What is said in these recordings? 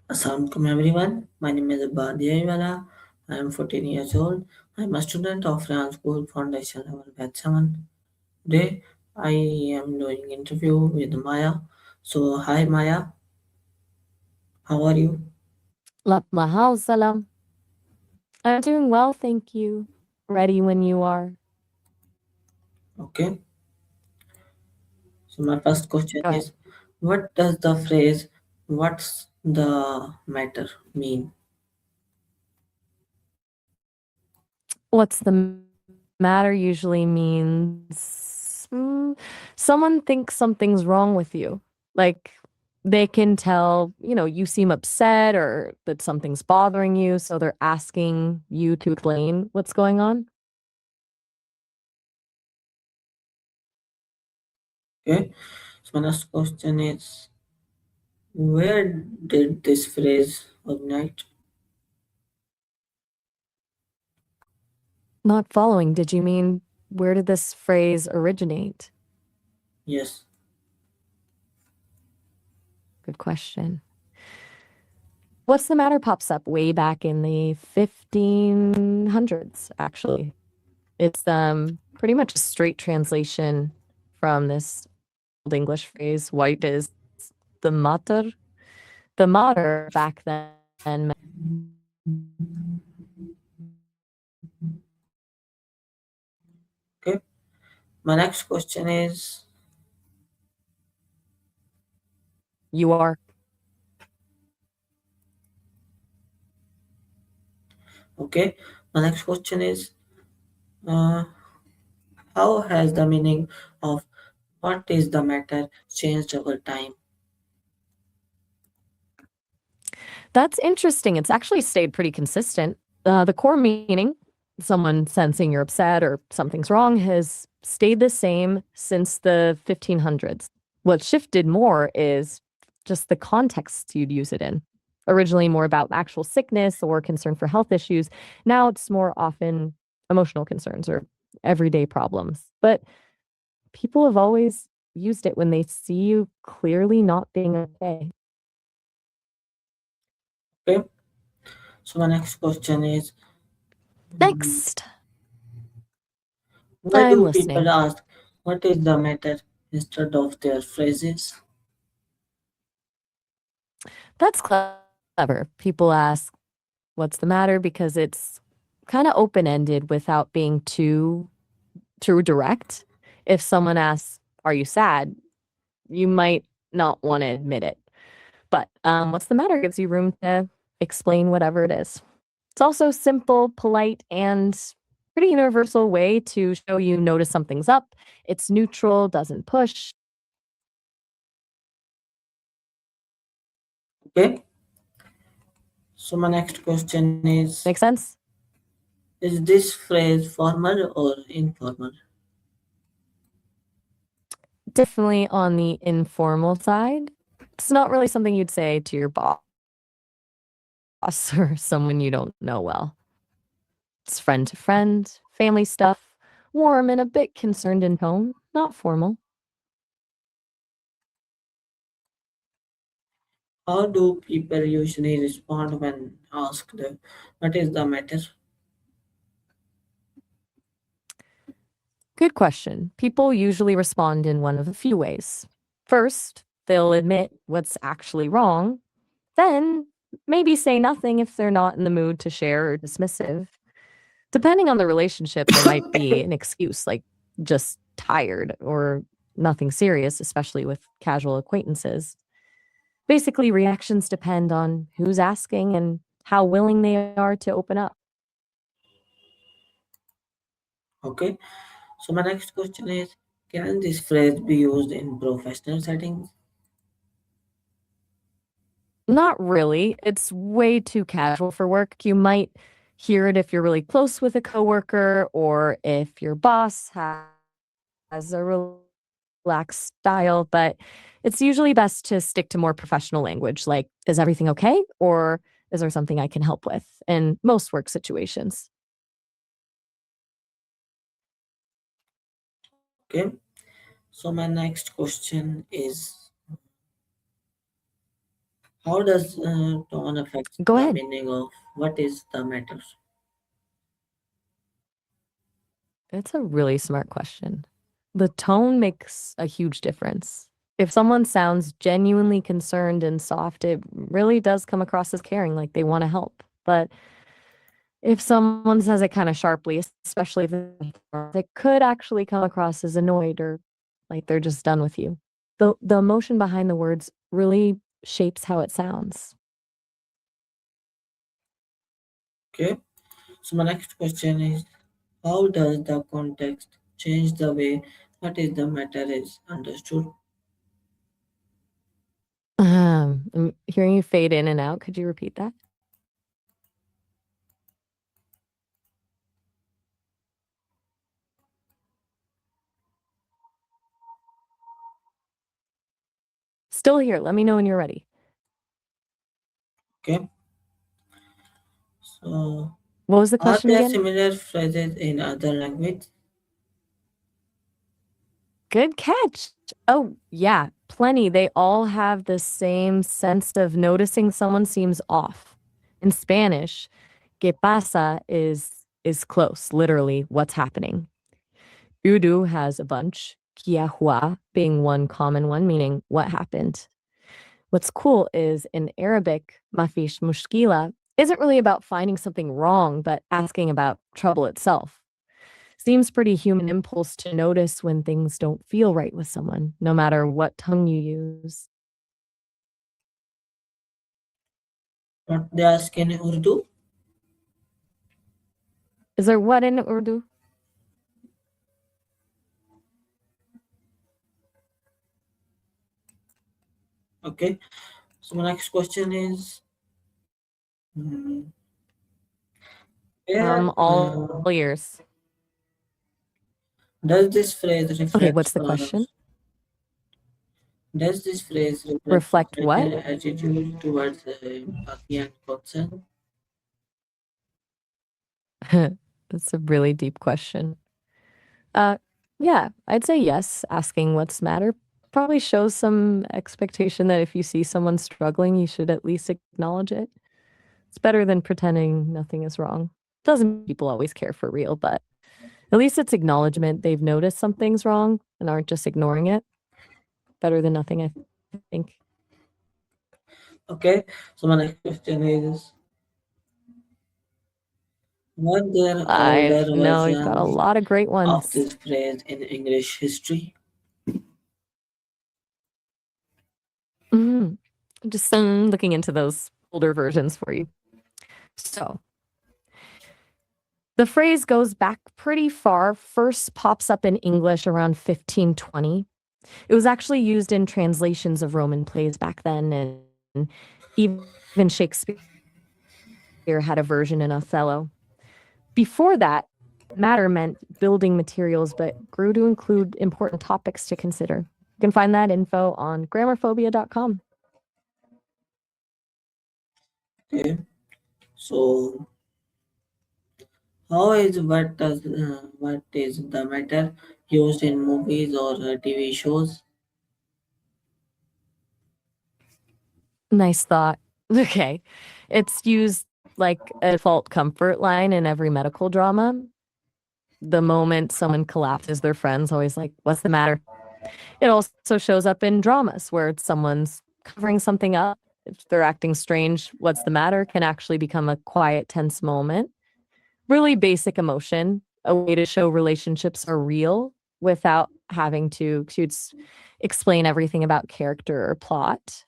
Assalamualaikum everyone. My name is Badia Iwala. I am 14 years old. I am a student of Ryan School Foundation level batch 7. Today I am doing interview with Maya. So hi Maya, how are you? Mahal salam. I'm doing well, thank you. Ready when you are. Okay. So my first question Go ahead. is, what does the phrase "what's the matter" mean? What's the matter usually means someone thinks something's wrong with you. Like they can tell, you seem upset or that something's bothering you. So they're asking you to explain what's going on. Okay. So my next question is, where did this phrase originate? Not following. Did you mean where did this phrase originate? Yes. Good question. What's the matter pops up way back in the 1500s, actually. It's pretty much a straight translation from this old English phrase, white is the mater. The mater back then meant Okay. My next question is, you are. okay. My next question is, uh, how has the meaning of what is the matter changed over time? That's interesting. It's actually stayed pretty consistent. The core meaning, someone sensing you're upset or something's wrong, has stayed the same since the 1500s. What shifted more is just the context you'd use it in. Originally, more about actual sickness or concern for health issues. Now it's more often emotional concerns or everyday problems. But people have always used it when they see you clearly not being okay. Okay. So my next question is, Next, why I'm do people listening. ask what is the matter instead of their phrases? That's clever. People ask, what's the matter? Because it's kind of open ended without being too direct. If someone asks, are you sad? You might not want to admit it. But what's the matter gives you room to explain whatever it is. It's also simple, polite, and pretty universal way to show you notice something's up. It's neutral, doesn't push. Okay. So my next question is, Make sense? is this phrase formal or informal? Definitely on the informal side. It's not really something you'd say to your boss or someone you don't know well. It's friend to friend, family stuff, warm and a bit concerned in tone, not formal. How do people usually respond when asked what is the matter? Good question. People usually respond in one of a few ways. First, they'll admit what's actually wrong, then maybe say nothing if they're not in the mood to share or dismissive. Depending on the relationship, there might be an excuse like just tired or nothing serious, especially with casual acquaintances. Basically, reactions depend on who's asking and how willing they are to open up. Okay. So my next question is, can this phrase be used in professional settings? Not really. It's way too casual for work. You might hear it if you're really close with a coworker or if your boss has a relaxed style, but it's usually best to stick to more professional language like, is everything okay? Or is there something I can help with in most work situations? Okay. So my next question is, How does tone affect Go the ahead. meaning of what is the matter? It's a really smart question. The tone makes a huge difference. If someone sounds genuinely concerned and soft, it really does come across as caring, like they want to help. But if someone says it kind of sharply, especially if it could actually come across as annoyed or like they're just done with you. The emotion behind the words really shapes how it sounds. Okay. So my next question is, how does the context change the way what is the matter is understood? I'm hearing you fade in and out. Could you repeat that? Still here. Let me know when you're ready. Okay. So What was the are question there again? similar phrases in other language? Good catch. Oh, yeah, plenty. They all have the same sense of noticing someone seems off. In Spanish, que pasa is close, literally what's happening. Urdu has a bunch, kia hua being one common one, meaning what happened. What's cool is in Arabic, mafish mushkila isn't really about finding something wrong, but asking about trouble itself. Seems pretty human impulse to notice when things don't feel right with someone, no matter what tongue you use. What they ask in Urdu? Is there what in Urdu? Okay. So my next question is, mm, where All ears. does this phrase Okay, reflect? what's the question? Does this phrase reflect Reflect what? societal attitude towards empathy and concern? That's a really deep question. Uh, yeah, I'd say yes. Asking what's matter probably shows some expectation that if you see someone struggling, you should at least acknowledge it. It's better than pretending nothing is wrong. Doesn't mean people always care for real, but at least it's acknowledgement they've noticed something's wrong and aren't just ignoring it. Better than nothing, I think. Okay. So my next question is, were there I older know you've got a versions lot of great of ones. this phrase in English history? Mhm. Just looking into those older versions for you. So the phrase goes back pretty far, first pops up in English around 1520. It was actually used in translations of Roman plays back then, and even Shakespeare had a version in Othello. Before that, matter meant building materials, but grew to include important topics to consider. You can find that info on grammarphobia.com. Okay. So how is what is the matter used in movies or TV shows? Nice thought. Okay. It's used like a default comfort line in every medical drama. The moment someone collapses, their friend's always like, "What's the matter?" It also shows up in dramas where someone's covering something up. If they're acting strange, "What's the matter?" can actually become a quiet, tense moment. Really basic emotion, a way to show relationships are real without having to explain everything about character or plot.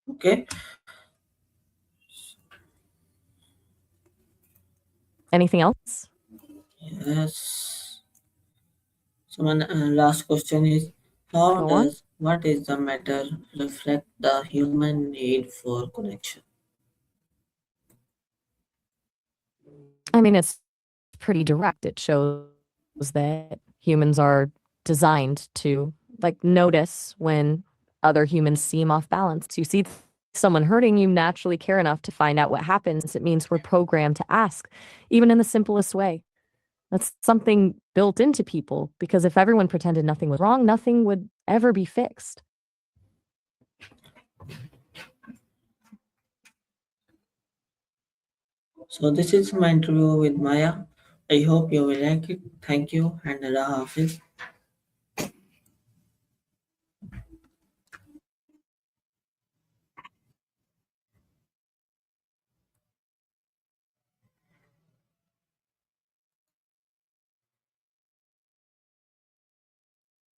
Okay. Anything else? Yes. So my last question is, how Go on. does what is the matter reflect the human need for connection? I mean, it's pretty direct. It shows that humans are designed to like notice when other humans seem off balance. You see someone hurting, you naturally care enough to find out what happens. It means we're programmed to ask, even in the simplest way. That's something built into people because if everyone pretended nothing was wrong, nothing would ever be fixed. So this is my interview with Maya. I hope you will like it. Thank you and Allah Hafiz.